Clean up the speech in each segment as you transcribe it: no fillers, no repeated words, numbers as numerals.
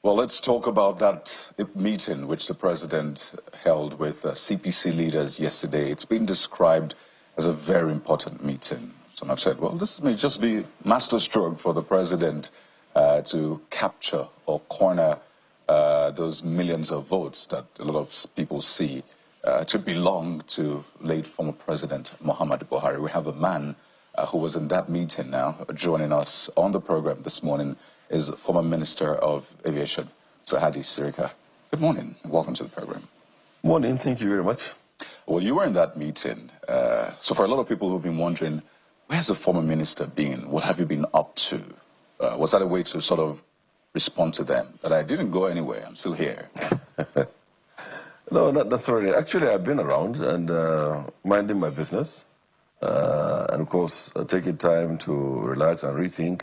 Well, let's talk about that meeting which the president held with CPC leaders yesterday. It's been described as a very important meeting. Some have said, well, this may just be masterstroke for the president to capture or corner those millions of votes that a lot of people see to belong to late former President Muhammadu Buhari. We have a man who was in that meeting now joining us on the program this morning. Is former Minister of Aviation, Sir Hadi Sirika. Good morning, and welcome to the program. Morning, thank you very much. Well, you were in that meeting. So for a lot of people who've been wondering, where's the former minister been? What have you been up to? Was that a way to sort of respond to them? That I didn't go anywhere, I'm still here. No, not necessarily. Actually, I've been around and minding my business. And of course, taking time to relax and rethink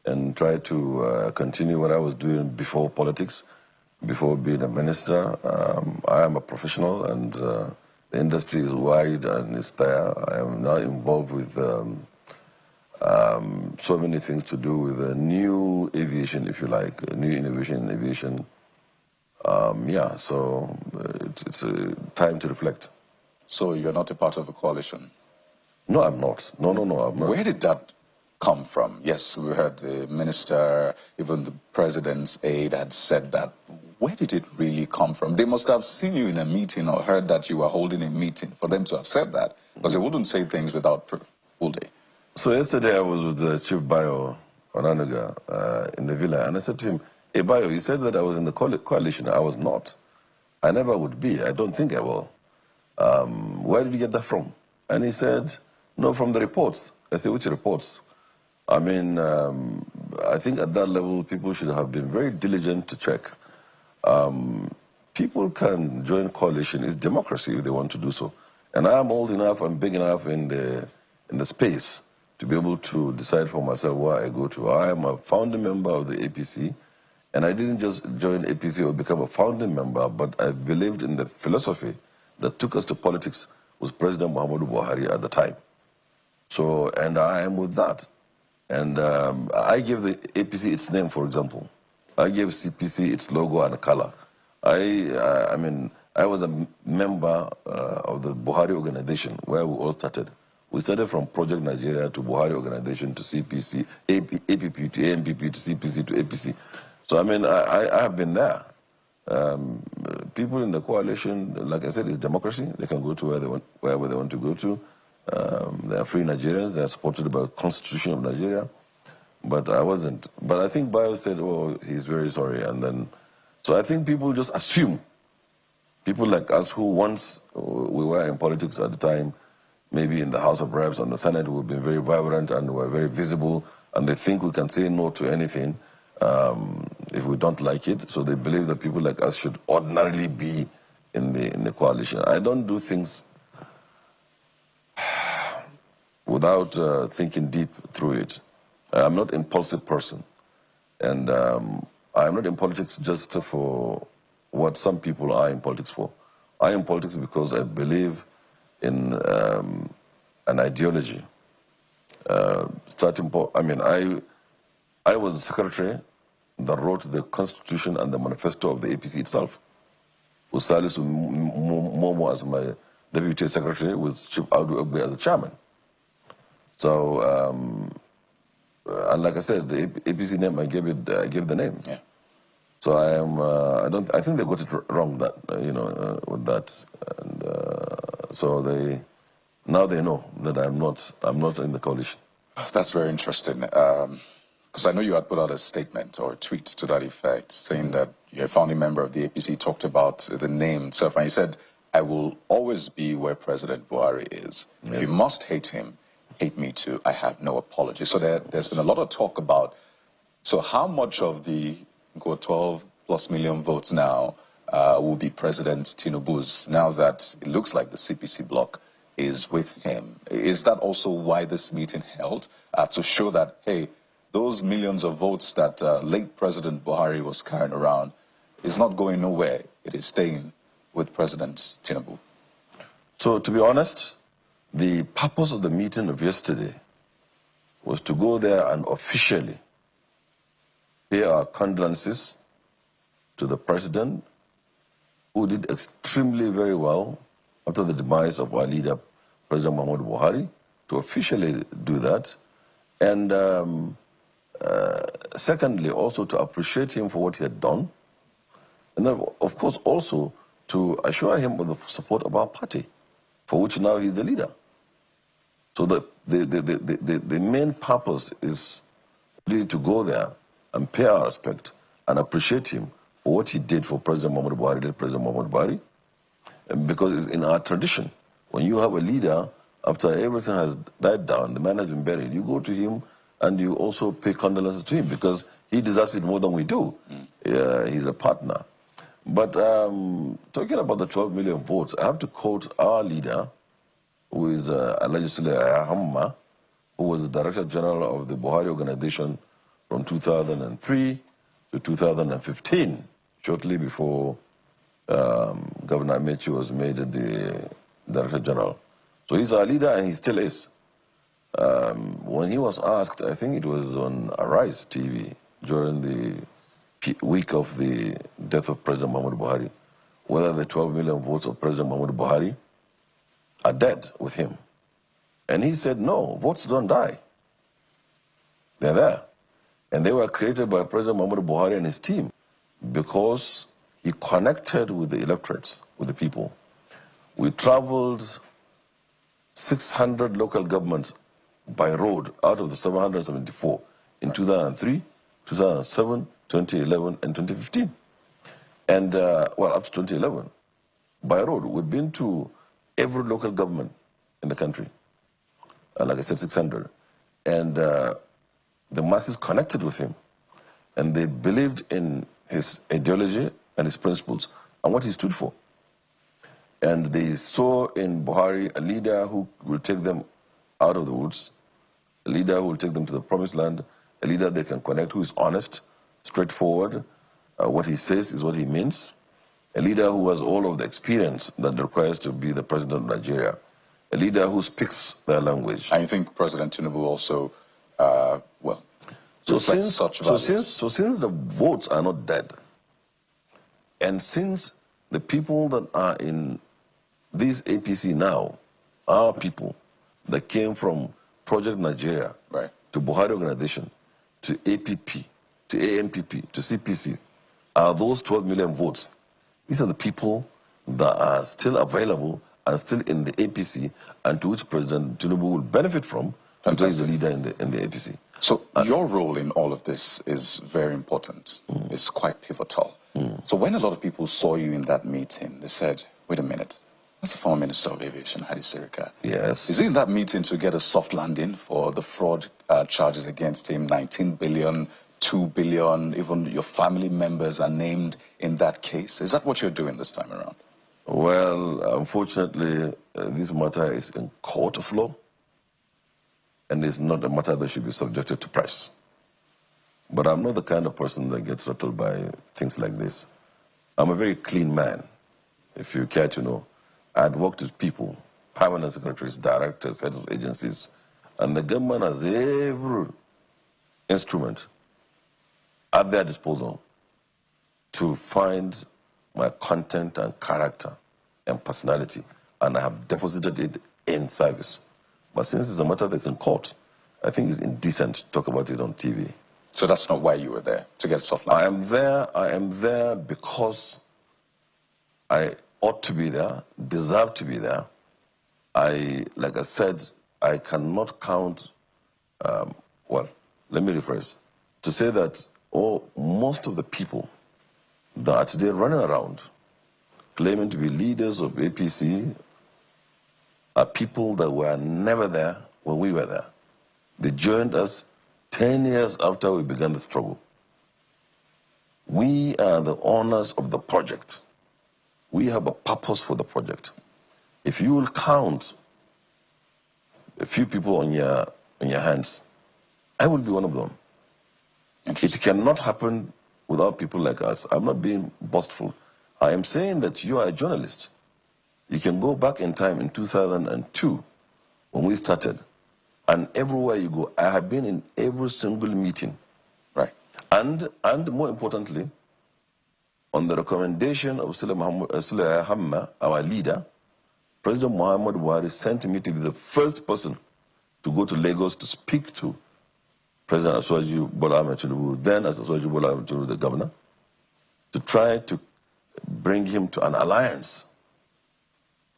and try to continue what I was doing before politics, before being a minister. I am a professional, and the industry is wide and it's there. I am now involved with so many things to do with new aviation, if you like, new innovation in aviation. Yeah, so it's a time to reflect. So you're not a part of a coalition? No, I'm not. No, I'm not. Where did that come from? Yes, we heard the minister, even the president's aide had said that. Where did it really come from? They must have seen you in a meeting or heard that you were holding a meeting for them to have said that, because they wouldn't say things without proof, would they? So yesterday I was with Chief Bayo Onanuga in the villa, and I said to him, hey Bayo, you said that I was in the coalition. I was not. I never would be. I don't think I will. Where did you get that from? And he said, no, from the reports. I said, which reports? I mean, I think at that level, people should have been very diligent to check. People can join coalition. It's democracy if they want to do so. And I am old enough and big enough in the space to be able to decide for myself where I go to. I am a founding member of the APC, and I didn't just join APC or become a founding member, but I believed in the philosophy that took us to politics was President Muhammadu Buhari at the time. So, and I am with that. And I gave the APC its name, for example. I gave CPC its logo and color. I mean, I was a member of the Buhari organization where we all started. We started from Project Nigeria to Buhari organization to CPC, APP to AMPP to CPC to APC. So, I mean, I have been there. People in the coalition, like I said, it's democracy. They can go to wherever they want to go to. They are free Nigerians. They are supported by the Constitution of Nigeria. But I wasn't. But I think Bayo said, oh, he's very sorry. And then, so I think people just assume. People like us who once we were in politics at the time, maybe in the House of Reps and the Senate, we've been very vibrant and were very visible. And they think we can say no to anything if we don't like it. So they believe that people like us should ordinarily be in the coalition. I don't do things without thinking deep through it. I'm not an impulsive person. And I'm not in politics just for what some people are in politics for. I am in politics because I believe in an ideology. I mean, I was the secretary that wrote the Constitution and the manifesto of the APC itself, with Salisu Momo as my deputy secretary, with Chief Bayo Onanuga as the chairman. So, and like I said, the APC name, I gave the name. Yeah. So I think they got it wrong that, with that. And so now they know that I'm not in the coalition. That's very interesting. Because I know you had put out a statement or a tweet to that effect, saying that you're a founding member of the APC, talked about the name itself, and you said, I will always be where President Buhari is. Yes. If you must hate him, hate me too. I have no apology. So there's been a lot of talk about, so how much of the 12+ million votes now will be President Tinubu's, now that it looks like the CPC bloc is with him? Is that also why this meeting held, to show that, hey, those millions of votes that late President Buhari was carrying around is not going nowhere. It is staying with President Tinubu? So to be honest, the purpose of the meeting of yesterday was to go there and officially pay our condolences to the president, who did extremely very well after the demise of our leader, President Muhammadu Buhari, to officially do that. And secondly, also to appreciate him for what he had done. And then, of course, also to assure him of the support of our party, for which now he's the leader. So the main purpose is really to go there and pay our respect and appreciate him for what he did for President Muhammadu Buhari, late President Muhammadu Buhari, because it's in our tradition. When you have a leader, after everything has died down, the man has been buried, you go to him and you also pay condolences to him because he deserves it more than we do. He's a partner. But talking about the 12 million votes, I have to quote our leader, who is allegedly Hamma, who was the Director General of the Buhari organization from 2003 to 2015, shortly before Governor Amechi was made the Director General. So he's our leader and he still is. When he was asked, I think it was on Arise TV during the week of the death of President Muhammadu Buhari, whether the 12 million votes of President Muhammadu Buhari are dead with him. And he said, no, votes don't die. They're there. And they were created by President Muhammadu Buhari and his team because he connected with the electorates, with the people. We traveled 600 local governments by road out of the 774 in 2003, 2007, 2011, and 2015. And, well, up to 2011. By road, we've been to every local government in the country. Like I said, 600. And the masses connected with him. And they believed in his ideology and his principles and what he stood for. And they saw in Buhari a leader who will take them out of the woods, a leader who will take them to the promised land, a leader they can connect, who is honest, straightforward. What he says is what he means. A leader who has all of the experience that requires to be the president of Nigeria. A leader who speaks their language. I think President Tinubu also, well, reflects such values. So since the votes are not dead, and since the people that are in this APC now are people that came from Project Nigeria, right, to Buhari Organization, to APP, to AMPP, to CPC, are those 12 million votes. These are the people that are still available and still in the APC, and to which President Tinubu will benefit from. Fantastic. Because he's the leader in the APC. So your role in all of this is very important. It's quite pivotal. So when a lot of people saw you in that meeting, they said, wait a minute, that's the former Minister of Aviation, Hadi Sirika. Yes. Is he in that meeting to get a soft landing for the fraud charges against him, 19 billion, 2 billion, even your family members are named in that case? Is that what you're doing this time around? Well, unfortunately, this matter is in court of law, and it's not a matter that should be subjected to press. But I'm not the kind of person that gets rattled by things like this. I'm a very clean man, if you care to know. I'd worked with people, permanent secretaries, directors, heads of agencies, and the government has every instrument at their disposal to find my content and character and personality, and I have deposited it in service. But since it's a matter that's in court, I think it's indecent to talk about it on TV. So that's not why you were there, to get soft landing? I am there because I ought to be there, deserve to be there. Like I said, I cannot count, well, let me rephrase, to say that most of the people that are today running around claiming to be leaders of APC are people that were never there when we were there. They joined us 10 years after we began the struggle. We are the owners of the project. We have a purpose for the project. If you will count a few people on your hands, I will be one of them. It cannot happen without people like us. I'm not being boastful. I am saying that you are a journalist. You can go back in time in 2002 when we started, and everywhere you go, I have been in every single meeting. Right. And more importantly, on the recommendation of Sule Hamma, our leader, President Muhammadu Buhari sent me to be the first person to go to Lagos to speak to President Bola Tinubu, then as Bola Tinubu, the governor, to try to bring him to an alliance.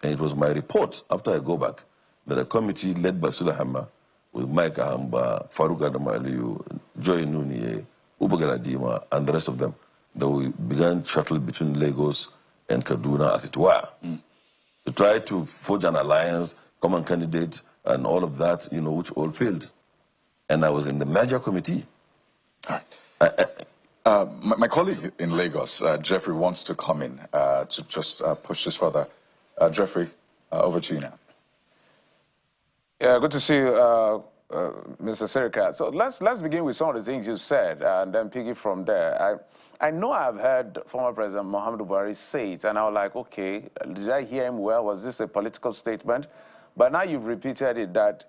And it was my report, after I go back, that a committee led by Sule Hamma, with Mike Ahamba, Farouk Adamaliu, Joy Nuniye, Ubagala Dima, and the rest of them, that we began shuttle between Lagos and Kaduna, as it were, to try to forge an alliance, common candidate, and all of that, you know, which all failed. And I was in the major committee. All right. My colleague in Lagos, Jeffrey, wants to come in to just push this further. Jeffrey, over to you now. Yeah, good to see you, Mr. Sirika. So let's begin with some of the things you said, and then pick it from there. I know I've heard former President Muhammadu Buhari say it, and I was like, okay, did I hear him well? Was this a political statement? But now you've repeated it, that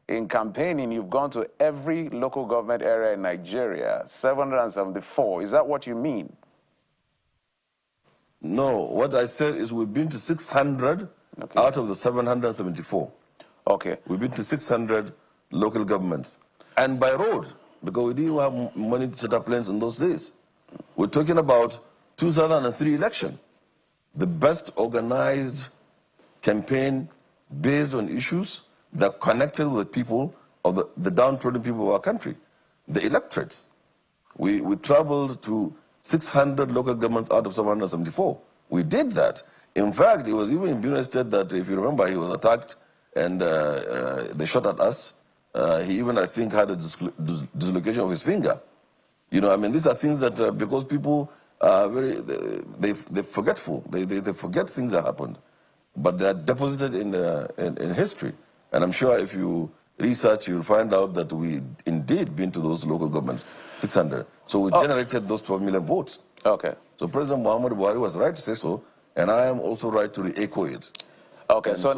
in campaigning, you've gone to every local government area in Nigeria, 774. Is that what you mean? No, what I said is we've been to 600 out of the 774. Okay. We've been to 600 local governments. And by road, because we didn't have money to set up planes in those days. We're talking about 2003 election. The best organized campaign based on issues that connected with people of the downtrodden people of our country, the electorates. We traveled to 600 local governments out of 774. We did that. In fact, it was even in Benue State that, if you remember, he was attacked and they shot at us. He even, I think, had a dislocation of his finger. You know, I mean, these are things that, because people are they're forgetful. They forget things that happened. But they are deposited in history. And I'm sure if you research, you'll find out that we indeed been to those local governments, 600. So we generated those 12 million votes. Okay. So President Muhammadu Buhari was right to say so, and I am also right to re-echo it. Okay, so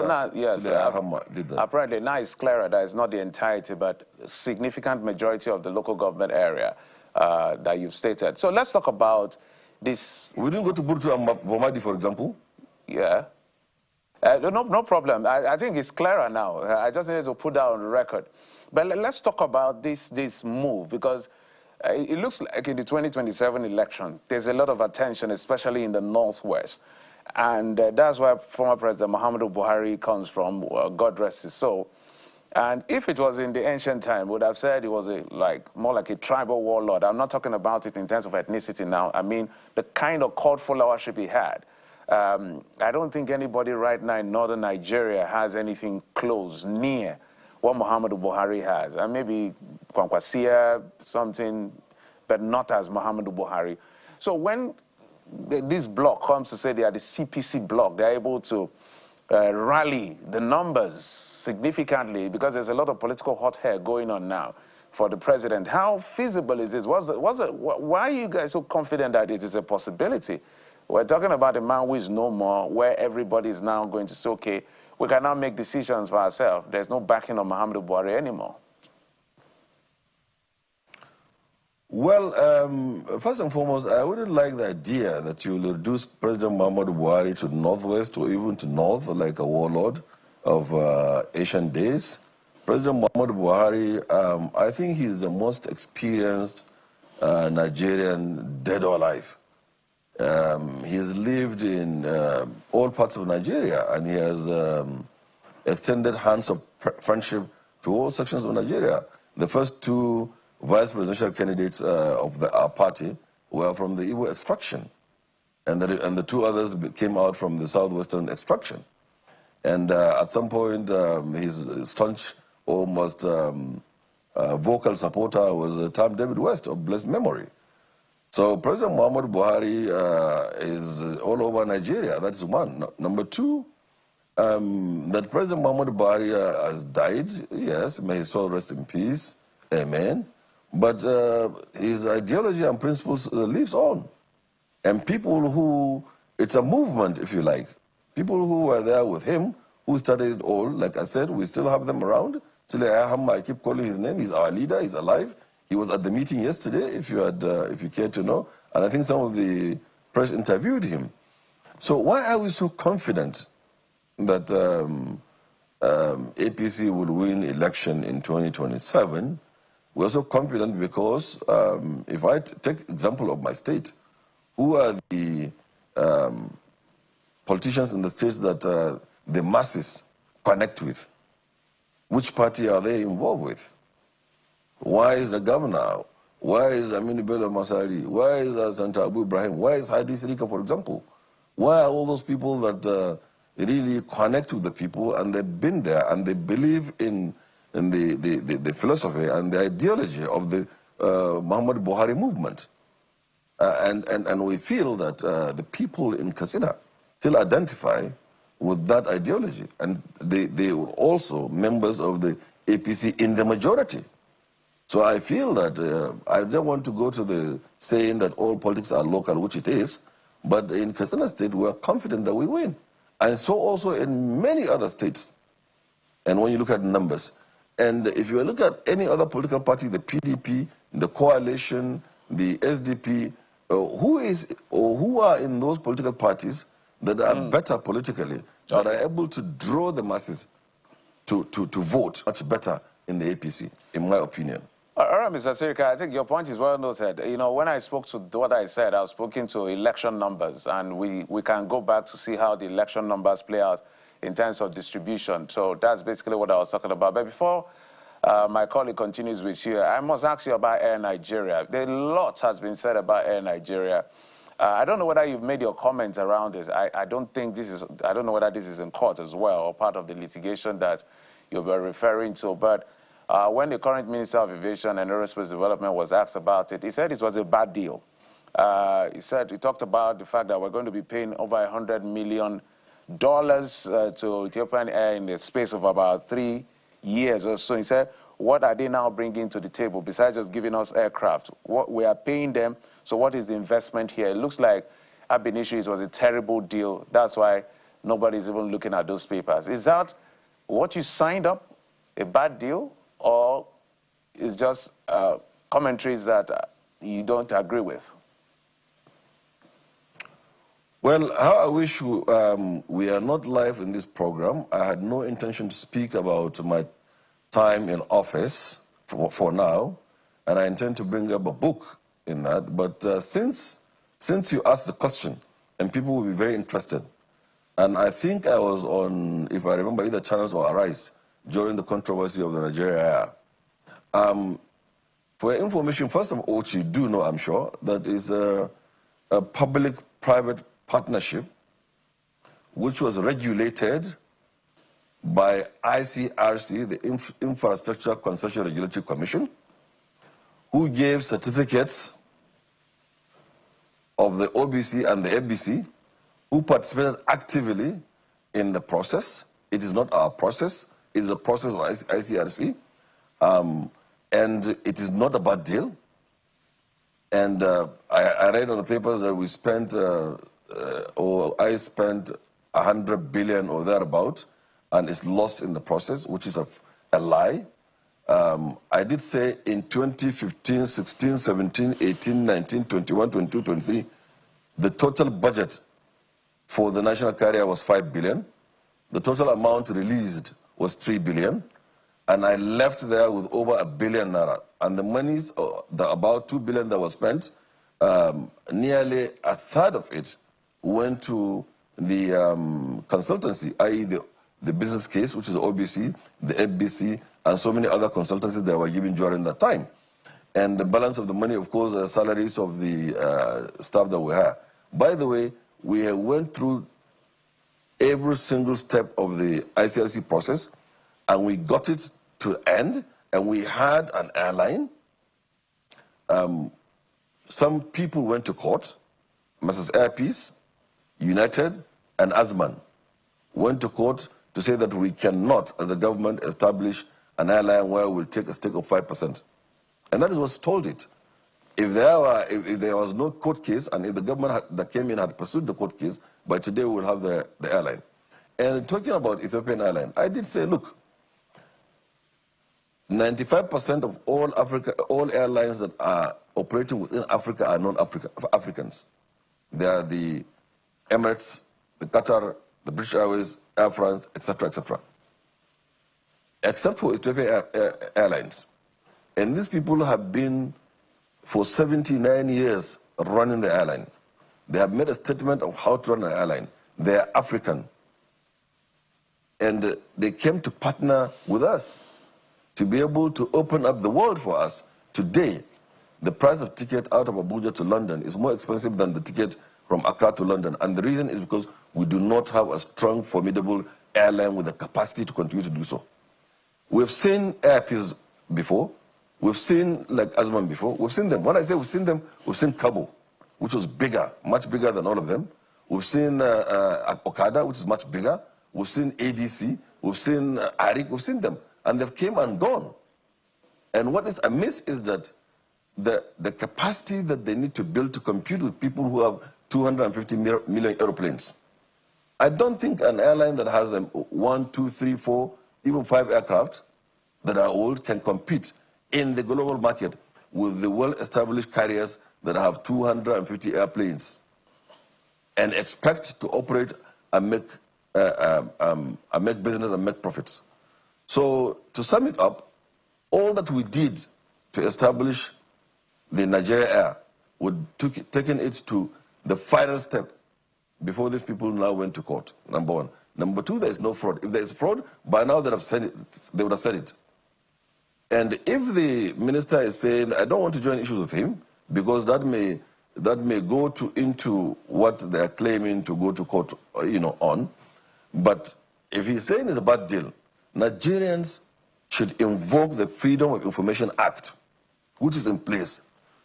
now, yes, apparently now it's clearer that it's not the entirety, but a significant majority of the local government area that you've stated. So let's talk about this. We didn't go to Burtu and Bomadi, for example. Yeah. No problem. I think it's clearer now. I just needed to put that on the record. But let's talk about this move, because it looks like in the 2027 election, there's a lot of attention, especially in the Northwest. And that's where former President Muhammadu Buhari comes from, God rest his soul. And if it was in the ancient time, would have said it was more like a tribal warlord. I'm not talking about it in terms of ethnicity now. I mean, the kind of cult followership he had. I don't think anybody right now in northern Nigeria has anything close, near what Muhammadu Buhari has. And maybe Kwankwasia, something, but not as Muhammadu Buhari. So when this bloc comes to say they are the CPC bloc, they're able to rally the numbers significantly, because there's a lot of political hot air going on now for the president. How feasible is this? Why are you guys so confident that it is a possibility? We're talking about a man who is no more, where everybody is now going to say, okay, we can now make decisions for ourselves. There's no backing of Muhammadu Buhari anymore. Well, first and foremost, I wouldn't like the idea that you will reduce President Muhammadu Buhari to the northwest or even to north like a warlord of Asian days. President Muhammadu Buhari, I think he's the most experienced Nigerian, dead or alive. He has lived in all parts of Nigeria, and he has extended hands of friendship to all sections of Nigeria. The first two vice presidential candidates of our party were from the Igbo extraction, and the two others came out from the southwestern extraction. And at some point, his staunch, almost vocal supporter was Tam David West of blessed memory. So President Muhammadu Buhari is all over Nigeria. That's one. Number two, that President Muhammadu Buhari has died. Yes, may his soul rest in peace. Amen. But his ideology and principles lives on. And people who, it's a movement, if you like. People who were there with him, who started it all, like I said, we still have them around. Sule Ahama, I keep calling his name. He's our leader. He's alive. He was at the meeting yesterday, if you care to know, and I think some of the press interviewed him. So why are we so confident that APC will win election in 2027? We're so confident because if I take example of my state, who are the politicians in the states that the masses connect with? Which party are they involved with? Why is the governor? Why is Aminu Bello Masari? Why is Santa Abu Ibrahim? Why is Hadi Sirika, for example? Why are all those people that really connect with the people and they've been there and they believe in the philosophy and the ideology of the Muhammadu Buhari movement? And we feel that the people in Katsina still identify with that ideology. And they were also members of the APC in the majority. So I feel that I don't want to go to the saying that all politics are local, which it is, but in Katsina State, we're confident that we win. And so also in many other states. And when you look at numbers, and if you look at any other political party, the PDP, the coalition, the SDP, who are in those political parties that are better politically, that are able to draw the masses to vote much better in the APC, in my opinion. All right, Mr. Sirika, I think your point is well noted. You know, when I spoke to what I said, I was speaking to election numbers, and we can go back to see how the election numbers play out in terms of distribution. So that's basically what I was talking about. But before my colleague continues with you, I must ask you about Air Nigeria. A lot has been said about Air Nigeria. I don't know whether you've made your comments around this. I don't know whether this is in court as well or part of the litigation that you were referring to. But when the current Minister of Aviation and Aerospace Development was asked about it, he said it was a bad deal. He talked about the fact that we're going to be paying over $100 million to Ethiopian Air in the space of about 3 years or so. He said, what are they now bringing to the table besides just giving us aircraft? What we are paying them, so what is the investment here? It looks like ab initio it was a terrible deal. That's why nobody's even looking at those papers. Is that what you signed up, a bad deal, or is just commentaries that you don't agree with? Well, how I wish we are not live in this program. I had no intention to speak about my time in office for now, and I intend to bring up a book in that. But since you asked the question, and people will be very interested, and I think I was on, if I remember, either Channels or Arise during the controversy of the Nigeria Air. For your information, first of all, what you do know, I'm sure, that is a public-private partnership which was regulated by ICRC, the Infrastructure Concession Regulatory Commission, who gave certificates of the OBC and the FBC, who participated actively in the process. It is not our process, it is a process of ICRC, and it is not a bad deal. And I read on the papers that we spent, or I spent 100 billion or thereabout, and it's lost in the process, which is a lie. I did say in 2015, 16, 17, 18, 19, 21, 22, 23, the total budget for the national carrier was 5 billion. The total amount released was 3 billion. And I left there with over $1 billion naira. And the monies, about 2 billion that was spent, nearly a third of it went to the consultancy, i.e. the business case, which is OBC, the FBC, and so many other consultancies that were given during that time. And the balance of the money, of course, are salaries of the staff that we have. By the way, we went through every single step of the ICRC process, and we got it to end, and we had an airline. Some people went to court. Mrs. Airpeace, United, and Azman went to court to say that we cannot, as a government, establish an airline where we'll take a stake of 5%. And that is what's told it. If there was no court case, and if the government that came in had pursued the court case, by today we will have the airline. And talking about Ethiopian Airline, I did say, look, 95% of all airlines that are operating within Africa are non-Africans. They are the Emirates, the Qatar, the British Airways, Air France, etc., etc. Except for Ethiopia Airlines. And these people have been for 79 years running the airline. They have made a statement of how to run an airline. They are African. And they came to partner with us to be able to open up the world for us. Today, the price of ticket out of Abuja to London is more expensive than the ticket from Accra to London. And the reason is because we do not have a strong, formidable airline with the capacity to continue to do so. We've seen airpeace before. We've seen like Azman before. We've seen them. When I say we've seen them, we've seen Cabo, which was bigger, much bigger than all of them. We've seen Okada, which is much bigger. We've seen ADC. We've seen Arik. We've seen them. And they've came and gone. And what is amiss is that the capacity that they need to build to compete with people who have 250 million airplanes. I don't think an airline that has 1, 2, 3, 4, even 5 aircraft that are old can compete in the global market with the well-established carriers that have 250 airplanes and expect to operate and make business and make profits. So to sum it up, all that we did to establish the Nigeria Air would taken it to the final step before these people now went to court, number one. Number two, there is no fraud. If there is fraud, by now they would have said it. And if the minister is saying, I don't want to join issues with him, because that may go into what they are claiming to go to court, on. But if he's saying it's a bad deal, Nigerians should invoke the Freedom of Information Act, which is in place,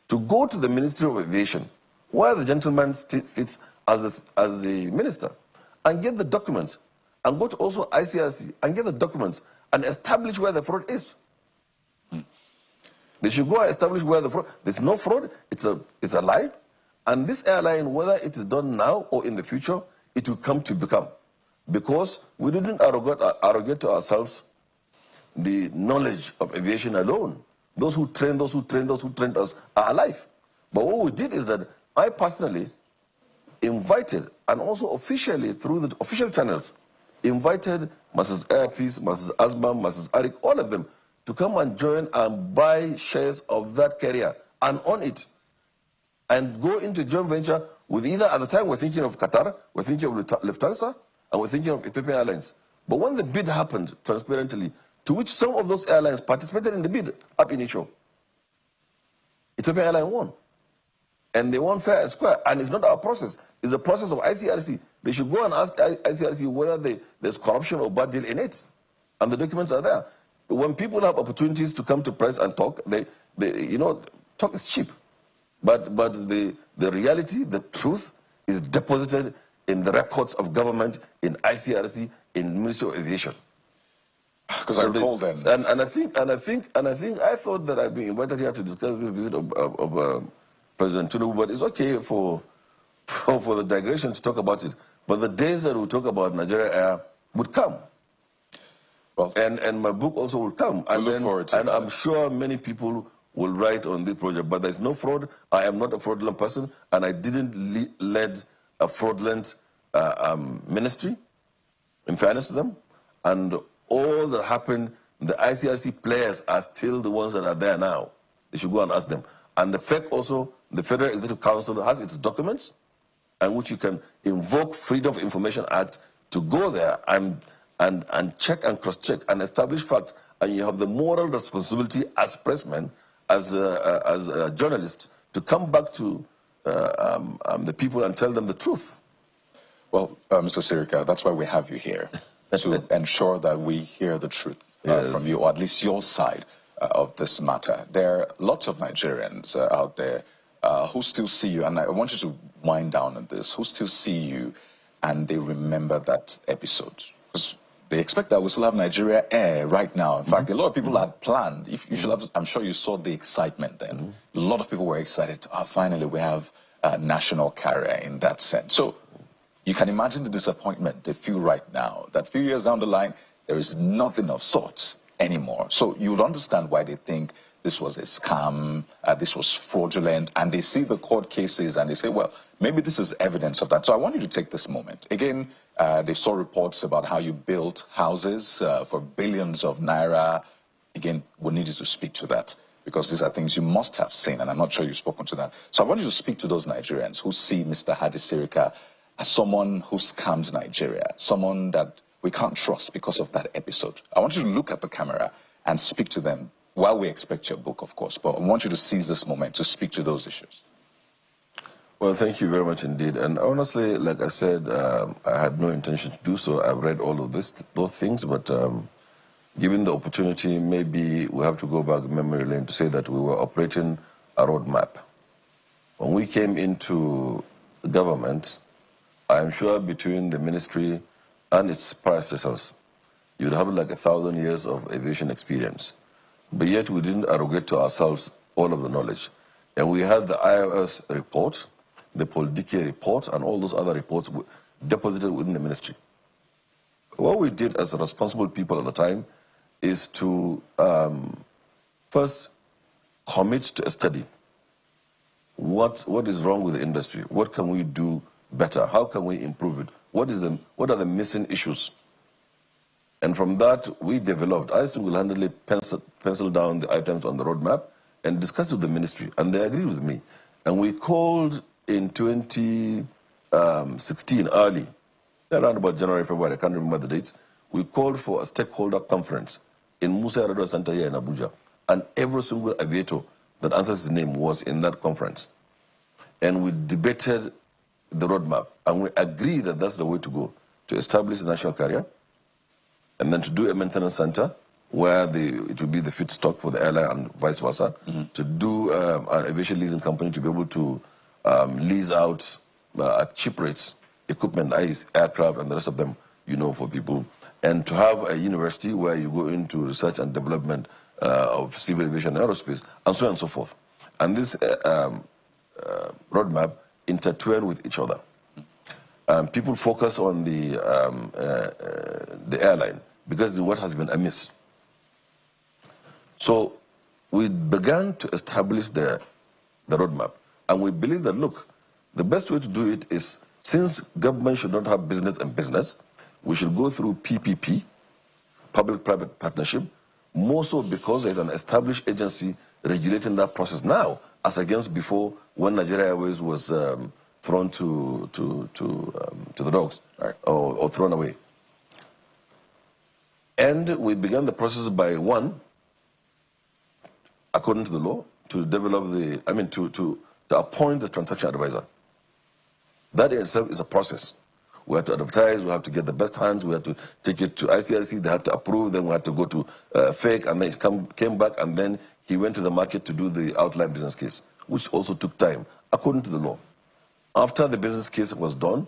to go to the Ministry of Aviation, where the gentleman sits as the minister, and get the documents, and go to also ICRC and get the documents and establish where the fraud is. They should go and establish where the fraud. There's no fraud. It's a lie. And this airline, whether it is done now or in the future, it will come to become, because we didn't arrogate to ourselves the knowledge of aviation alone. Those who trained us are alive. But what we did is that I personally invited, and also officially through the official channels, invited Mrs. Airpeace, Mrs. Azman, Mrs. Arik, all of them, to come and join and buy shares of that carrier and own it. And go into joint venture with either, at the time we're thinking of Qatar, we're thinking of Lufthansa, and we're thinking of Ethiopian Airlines. But when the bid happened transparently, to which some of those airlines participated in the bid up initial, Ethiopian Airlines won. And they won fair and square. And it's not our process. It's the process of ICRC. They should go and ask ICRC whether there's corruption or bad deal in it. And the documents are there. When people have opportunities to come to press and talk, talk is cheap. But the reality, the truth, is deposited in the records of government, in ICRC, in Ministry of Aviation. Because I recall then. And I thought that I'd been invited here to discuss this visit of President Tinubu, but it's okay for the digression to talk about it. But the days that we talk about Nigeria Air would come. Well, and my book also will come. And look forward to that. I'm sure many people will write on this project. But there's no fraud. I am not a fraudulent person, and I didn't lead a fraudulent ministry, in fairness to them. And all that happened, the ICRC players are still the ones that are there now. They should go and ask them. And the FEC also, the Federal Executive Council, has its documents, and which you can invoke Freedom of Information Act to go there and check and cross-check and establish facts. And you have the moral responsibility as pressmen, as journalists, to come back to the people and tell them the truth. Well, Mr. Sirika, that's why we have you here, to ensure that we hear the truth from you, or at least your side of this matter. There are lots of Nigerians out there who still see you, and I want you to wind down on this, who still see you and they remember that episode. Because they expect that we still have Nigeria Air right now. In fact, a lot of people had planned. If you should have, I'm sure you saw the excitement then. A lot of people were excited. Finally, we have a national carrier in that sense. So you can imagine the disappointment they feel right now, that a few years down the line, there is nothing of sorts. anymore. So you would understand why they think this was a scam, this was fraudulent, and they see the court cases and they say, well, maybe this is evidence of that. So I want you to take this moment. Again, they saw reports about how you built houses for billions of naira. Again, we need you to speak to that, because these are things you must have seen, and I'm not sure you've spoken to that. So I want you to speak to those Nigerians who see Mr. Hadi Sirika as someone who scammed Nigeria, someone that we can't trust because of that episode. I want you to look at the camera and speak to them while we expect your book, of course. But I want you to seize this moment to speak to those issues. Well, thank you very much indeed. And honestly, like I said, I had no intention to do so. I've read all of those things, but given the opportunity, maybe we have to go back memory lane to say that we were operating a roadmap. When we came into government, I'm sure between the ministry and its predecessors, you'd have like 1,000 years of aviation experience. But yet we didn't arrogate to ourselves all of the knowledge. And we had the IOS report, the PoliticsToday report, and all those other reports deposited within the ministry. What we did as responsible people at the time is to first commit to a study. What is wrong with the industry? What can we do better? How can we improve it? What are the missing issues? And from that, we developed, I single-handedly penciled down the items on the roadmap and discussed with the ministry, and they agreed with me. And we called in 2016, early, around about January, February, I can't remember the dates, we called for a stakeholder conference in Musa Yar'Adua Center here in Abuja. And every single aviator that answers his name was in that conference. And we debated the roadmap, and we agreed that that's the way to go, to establish a national carrier, and then to do a maintenance center where it will be the feedstock for the airline and vice versa, to do an aviation leasing company to be able to lease out at cheap rates equipment, aircraft and the rest of them, for people, and to have a university where you go into research and development of civil aviation and aerospace, and so on and so forth. And this roadmap intertwine with each other. People focus on the airline because what has been amiss. So we began to establish the roadmap, and we believe that, look, the best way to do it is, since government should not have business and business, we should go through PPP, public-private partnership, more so because there's an established agency regulating that process now, as against before, when Nigeria Airways was thrown to the dogs, right, or thrown away. And we began the process by, one, according to the law, to develop to appoint the transaction advisor. That in itself is a process. We had to advertise, we have to get the best hands, we had to take it to ICRC, they had to approve, then we had to go to FAKE, and then it came back, and then he went to the market to do the outline business case, which also took time, according to the law. After the business case was done,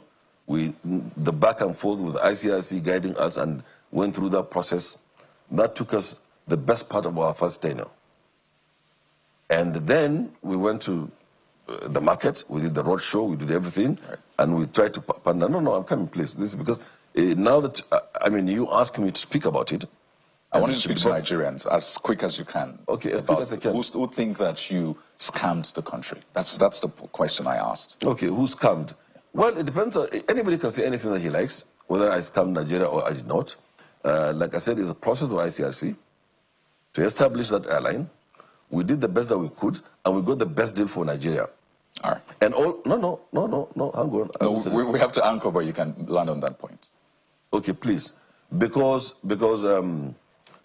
the back and forth with ICRC guiding us and went through that process. That took us the best part of our first tenure. And then we went to the market, we did the road show, we did everything, right, and we tried to partner. No, I'm coming, please. This is because now that, you asked me to speak about it. I want you to speak to Nigerians as quick as you can. Okay, as quick as I can. Who think that you scammed the country? That's the question I asked. Okay, who scammed? Well, it depends on, anybody can say anything that he likes, whether I scammed Nigeria or I did not. Like I said, it's a process of ICRC to establish that airline. We did the best that we could, and we got the best deal for Nigeria. All right. And all, no, hang on. No, we have to anchor, but you can land on that point. Okay, please. Because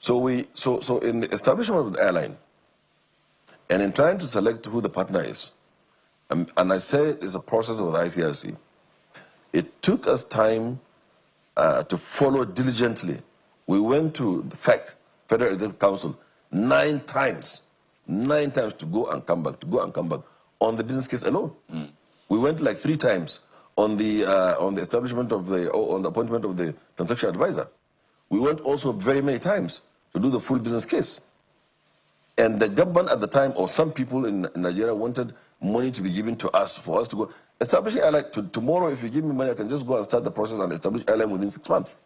so in the establishment of the airline, and in trying to select who the partner is, and I say it's a process of the ICRC, it took us time to follow diligently. We went to the FEC, Federal Executive Council, 9 times to go and come back, on the business case alone. We went like 3 times on the establishment of on the appointment of the transaction advisor. We went also very many times to do the full business case. And the government at the time, or some people in Nigeria, wanted money to be given to us, for us to go. Establishing airline, tomorrow, if you give me money, I can just go and start the process and establish airline within 6 months.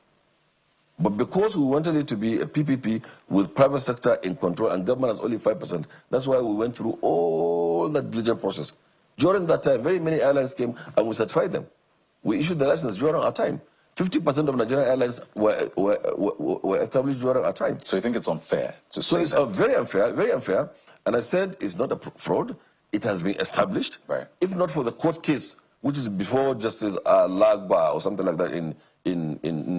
But because we wanted it to be a PPP with private sector in control and government has only 5%, that's why we went through all that diligent process. During that time, very many airlines came and we certified them. We issued the license during our time. 50% of Nigerian airlines were established during our time. So you think it's unfair to say So it's very unfair, very unfair. And I said it's not a fraud. It has been established. Right. If not for the court case, which is before Justice Lagba or something like that in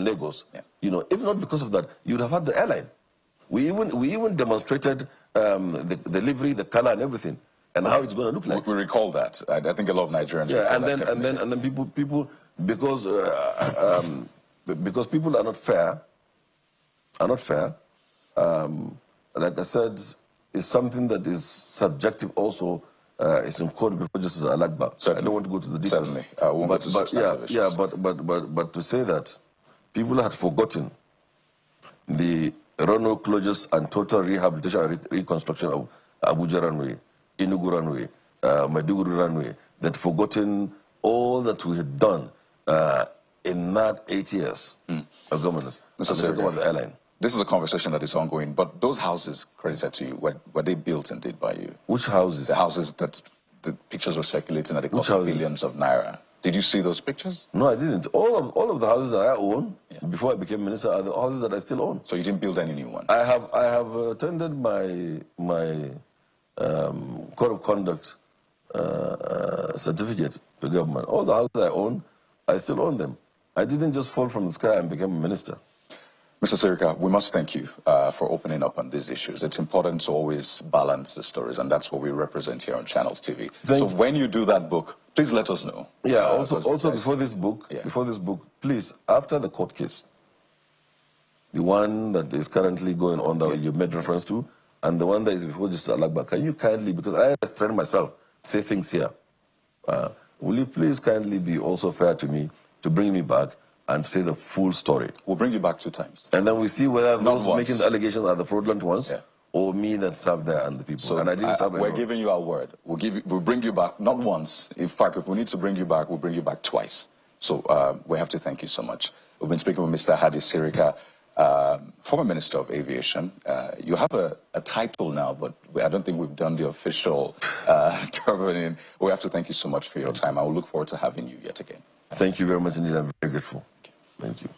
Lagos, yeah. You know, if not because of that, you'd have had the airline. We even demonstrated the livery, the color, and everything, and how it's going to look like. We recall that. I think a lot of Nigerians. Yeah, and that then people because people are not fair. Like I said, it's something that is subjective also. It's in court before Justice Alagba. I don't want to go to the details. Certainly. But to say that people had forgotten the runway closures and total rehabilitation and reconstruction of Abuja runway, Enugu runway, Maiduguri runway, that forgotten all that we had done in that 8 years of governance. Mr. Sirika, the airline. This is a conversation that is ongoing, but those houses credited to you, were they built and did by you? Which houses? The houses that the pictures were circulating at the cost of billions of naira. Did you see those pictures? No, I didn't. All of the houses that I own before I became minister are the houses that I still own. So you didn't build any new ones? I have attended my code of conduct certificate to government. All the houses I own, I still own them. I didn't just fall from the sky and become a minister. Mr. Sirika, we must thank you for opening up on these issues. It's important to always balance the stories, and that's what we represent here on Channels TV. So when you do that book, please let us know. Yeah, also before this book, please, after the court case, the one that is currently going on that you made reference to, and the one that is before Justice Alagba, can you kindly, because I restrain myself to say things here, will you please kindly be also fair to me to bring me back and say the full story? We'll bring you back 2 times. And then we see whether those making the allegations are the fraudulent ones or me that served there and the people. So and I didn't serve we're giving you our word. We'll bring you back, not once. In fact, if we need to bring you back, we'll bring you back twice. So we have to thank you so much. We've been speaking with Mr. Hadi Sirika, former Minister of Aviation. You have a title now, but I don't think we've done the official turban. We have to thank you so much for your time. I will look forward to having you yet again. Thank you very much indeed. I'm very grateful. Thank you.